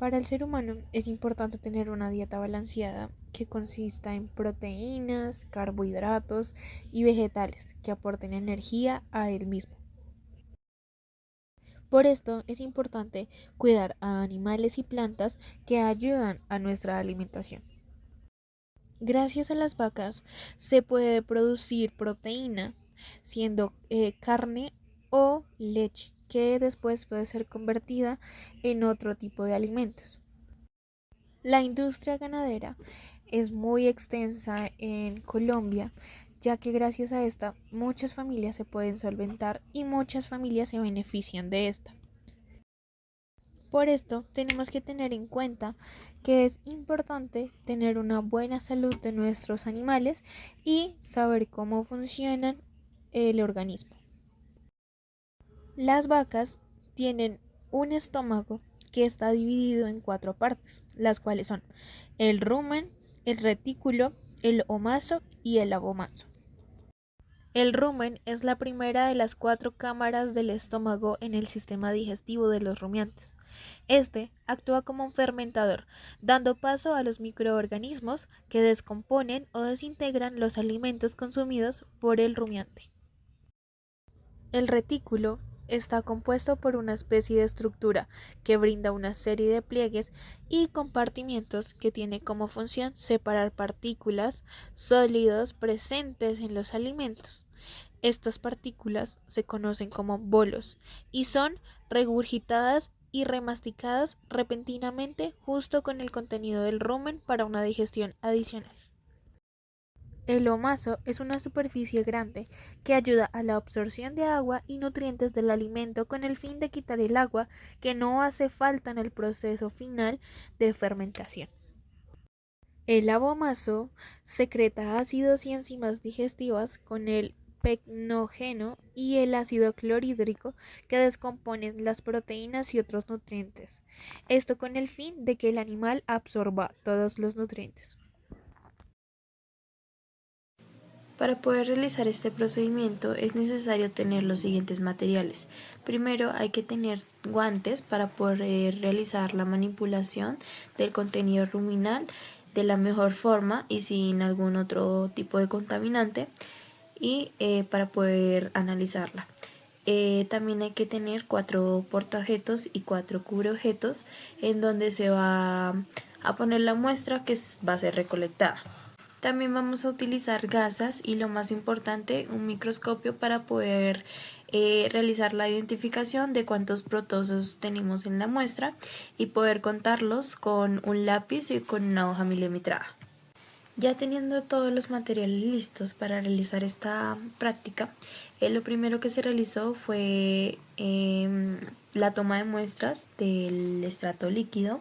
Para el ser humano es importante tener una dieta balanceada que consista en proteínas, carbohidratos y vegetales que aporten energía a él mismo. Por esto es importante cuidar a animales y plantas que ayudan a nuestra alimentación. Gracias a las vacas se puede producir proteína, siendo carne o leche, que después puede ser convertida en otro tipo de alimentos. La industria ganadera es muy extensa en Colombia, ya que gracias a esta muchas familias se pueden solventar y muchas familias se benefician de esta. Por esto tenemos que tener en cuenta que es importante tener una buena salud de nuestros animales y saber cómo funcionan el organismo. Las vacas tienen un estómago que está dividido en 4 partes, las cuales son el rumen, el retículo, el omaso y el abomaso. El rumen es la primera de las 4 cámaras del estómago en el sistema digestivo de los rumiantes. Este actúa como un fermentador, dando paso a los microorganismos que descomponen o desintegran los alimentos consumidos por el rumiante. El retículo está compuesto por una especie de estructura que brinda una serie de pliegues y compartimientos que tiene como función separar partículas sólidos presentes en los alimentos. Estas partículas se conocen como bolos y son regurgitadas y remasticadas repentinamente justo con el contenido del rumen para una digestión adicional. El omaso es una superficie grande que ayuda a la absorción de agua y nutrientes del alimento con el fin de quitar el agua que no hace falta en el proceso final de fermentación. El abomaso secreta ácidos y enzimas digestivas con el pecnógeno y el ácido clorhídrico que descomponen las proteínas y otros nutrientes. Esto con el fin de que el animal absorba todos los nutrientes. Para poder realizar este procedimiento es necesario tener los siguientes materiales. Primero hay que tener guantes para poder realizar la manipulación del contenido ruminal de la mejor forma y sin algún otro tipo de contaminante y para poder analizarla. También hay que tener 4 portaobjetos y 4 cubreobjetos en donde se va a poner la muestra que va a ser recolectada. También vamos a utilizar gasas y lo más importante, un microscopio para poder realizar la identificación de cuántos protozoos tenemos en la muestra y poder contarlos con un lápiz y con una hoja milimetrada. Ya teniendo todos los materiales listos para realizar esta práctica, lo primero que se realizó fue la toma de muestras del estrato líquido.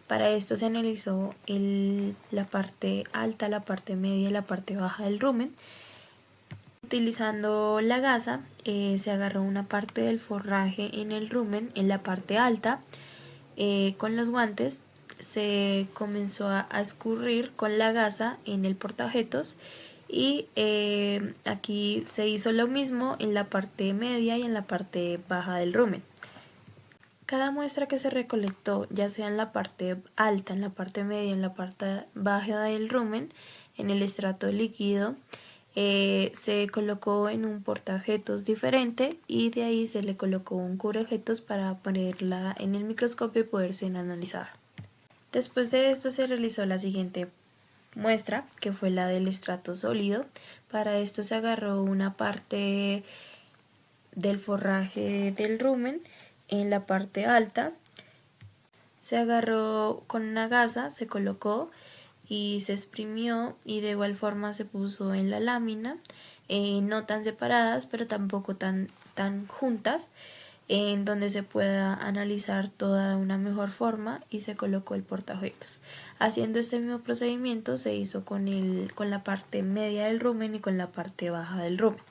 Para esto se analizó la parte alta, la parte media y la parte baja del rumen. Utilizando la gasa, se agarró una parte del forraje en el rumen, en la parte alta. Con los guantes se comenzó a escurrir con la gasa en el portaobjetos y aquí se hizo lo mismo en la parte media y en la parte baja del rumen. Cada muestra que se recolectó, ya sea en la parte alta, en la parte media, en la parte baja del rumen, en el estrato líquido, se colocó en un portaobjetos diferente y de ahí se le colocó un cubreobjetos para ponerla en el microscopio y poder ser analizada. Después de esto se realizó la siguiente muestra, que fue la del estrato sólido. Para esto se agarró una parte del forraje del rumen en la parte alta, se agarró con una gasa, se colocó y se exprimió y de igual forma se puso en la lámina, no tan separadas pero tampoco tan juntas, en donde se pueda analizar toda de una mejor forma y se colocó el portaobjetos. Haciendo este mismo procedimiento se hizo con la parte media del rumen y con la parte baja del rumen.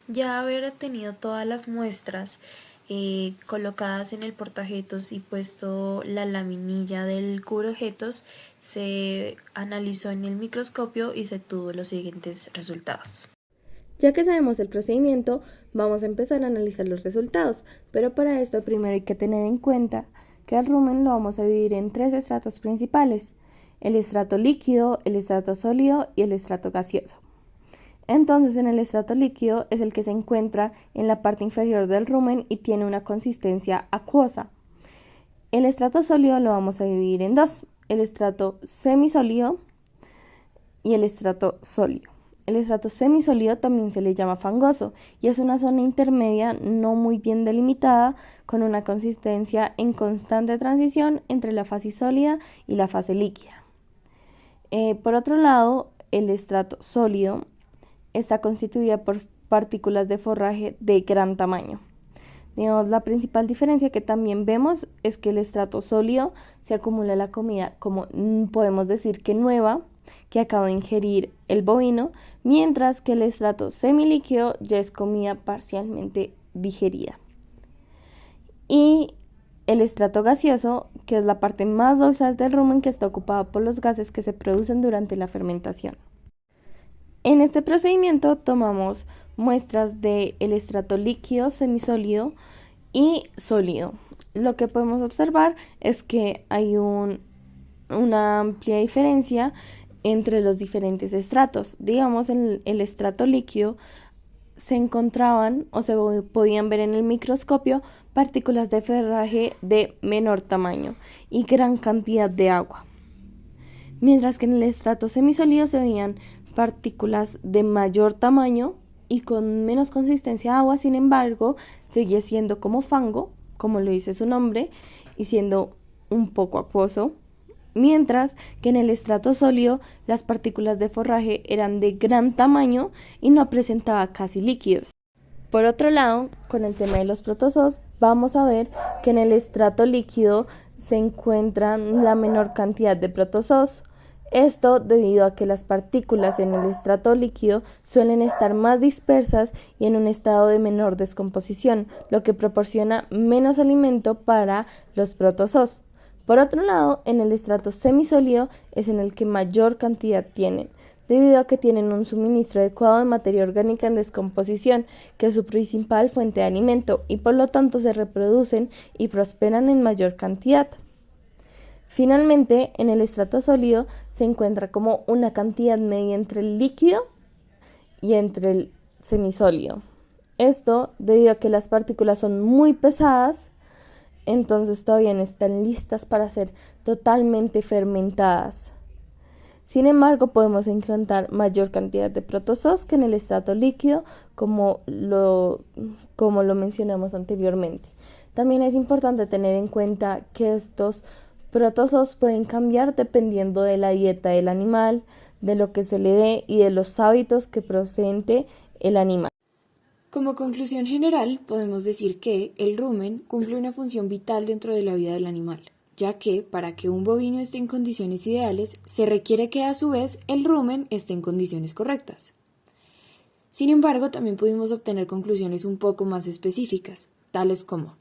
Ya haber tenido todas las muestras colocadas en el portaobjetos y puesto la laminilla del cubreobjetos, se analizó en el microscopio y se tuvo los siguientes resultados. Ya que sabemos el procedimiento, vamos a empezar a analizar los resultados, pero para esto primero hay que tener en cuenta que el rumen lo vamos a dividir en 3 estratos principales: el estrato líquido, el estrato sólido y el estrato gaseoso. Entonces, en el estrato líquido es el que se encuentra en la parte inferior del rumen y tiene una consistencia acuosa. El estrato sólido lo vamos a dividir en 2, el estrato semisólido y el estrato sólido. El estrato semisólido también se le llama fangoso y es una zona intermedia no muy bien delimitada, con una consistencia en constante transición entre la fase sólida y la fase líquida. Por otro lado, el estrato sólido está constituida por partículas de forraje de gran tamaño. Digamos, la principal diferencia que también vemos es que el estrato sólido se acumula la comida, como podemos decir que nueva, que acaba de ingerir el bovino, mientras que el estrato semilíquido ya es comida parcialmente digerida. Y el estrato gaseoso, que es la parte más dorsal del rumen, que está ocupada por los gases que se producen durante la fermentación. En este procedimiento tomamos muestras del estrato líquido, semisólido y sólido. Lo que podemos observar es que hay una amplia diferencia entre los diferentes estratos. Digamos, en el estrato líquido se encontraban o se podían ver en el microscopio partículas de forraje de menor tamaño y gran cantidad de agua, mientras que en el estrato semisólido se veían partículas de mayor tamaño y con menos consistencia de agua. Sin embargo, seguía siendo como fango, como lo dice su nombre, y siendo un poco acuoso, mientras que en el estrato sólido las partículas de forraje eran de gran tamaño y no presentaba casi líquidos. Por otro lado, con el tema de los protozoos, vamos a ver que en el estrato líquido se encuentran la menor cantidad de protozoos. Esto debido a que las partículas en el estrato líquido suelen estar más dispersas y en un estado de menor descomposición, lo que proporciona menos alimento para los protozoos. Por otro lado, en el estrato semisólido es en el que mayor cantidad tienen, debido a que tienen un suministro adecuado de materia orgánica en descomposición, que es su principal fuente de alimento, y por lo tanto se reproducen y prosperan en mayor cantidad. Finalmente, en el estrato sólido se encuentra como una cantidad media entre el líquido y entre el semisólido. Esto debido a que las partículas son muy pesadas, entonces todavía no están listas para ser totalmente fermentadas. Sin embargo, podemos encontrar mayor cantidad de protozoos que en el estrato líquido, como lo mencionamos anteriormente. También es importante tener en cuenta que estos protozoos pueden cambiar dependiendo de la dieta del animal, de lo que se le dé y de los hábitos que presente el animal. Como conclusión general, podemos decir que el rumen cumple una función vital dentro de la vida del animal, ya que para que un bovino esté en condiciones ideales, se requiere que a su vez el rumen esté en condiciones correctas. Sin embargo, también pudimos obtener conclusiones un poco más específicas, tales como: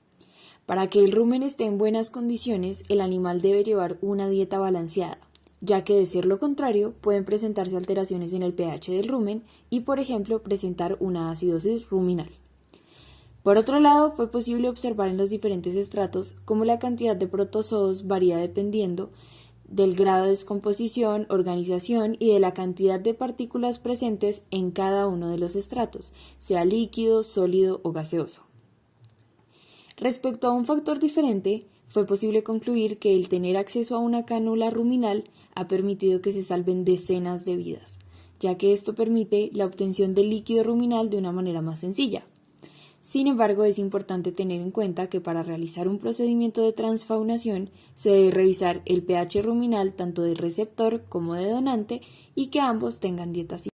para que el rumen esté en buenas condiciones, el animal debe llevar una dieta balanceada, ya que de ser lo contrario pueden presentarse alteraciones en el pH del rumen y, por ejemplo, presentar una acidosis ruminal. Por otro lado, fue posible observar en los diferentes estratos cómo la cantidad de protozoos varía dependiendo del grado de descomposición, organización y de la cantidad de partículas presentes en cada uno de los estratos, sea líquido, sólido o gaseoso. Respecto a un factor diferente, fue posible concluir que el tener acceso a una cánula ruminal ha permitido que se salven decenas de vidas, ya que esto permite la obtención del líquido ruminal de una manera más sencilla. Sin embargo, es importante tener en cuenta que para realizar un procedimiento de transfaunación se debe revisar el pH ruminal tanto del receptor como de donante y que ambos tengan dietas